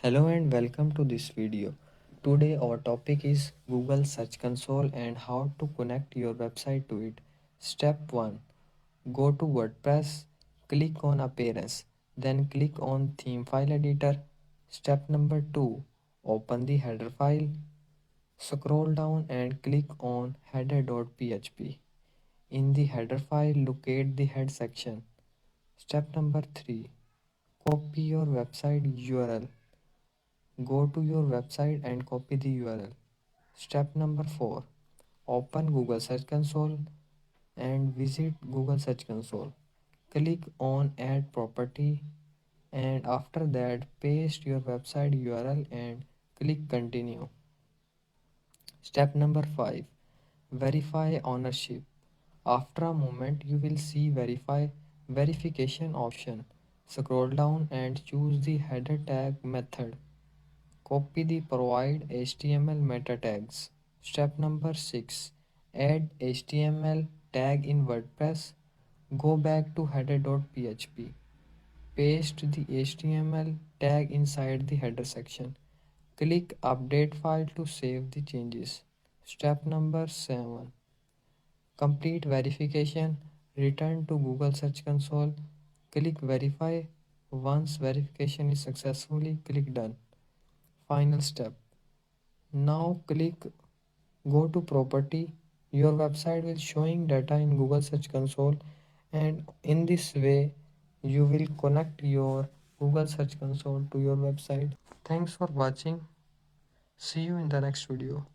Hello and welcome to this video. Today our topic is Google Search Console and how to connect your website to it. Step 1. Go to WordPress, click on Appearance, then click on Theme File Editor. Step number 2. Open the header file, scroll down and click on header.php. In the header file, locate the head section. Step number 3. Copy your website URL. Go to your website and copy the URL. Step number 4. Open Google Search Console and visit Google Search Console. Click on Add Property and after that paste your website URL and click Continue. Step number 5. Verify ownership. After a moment you will see verification option. Scroll down and choose the header tag method. Copy the provide HTML meta tags. Step number 6. Add HTML tag in WordPress. Go back to header.php. Paste the HTML tag inside the header section. Click Update file to save the changes. Step number 7. Complete verification. Return to Google Search Console. Click Verify. Once verification is successfully, click Done. Final step. Now click Go to Property. Your website will showing data in Google Search Console, and in this way you will connect your Google Search Console to your website. Thanks for watching. See you in the next video.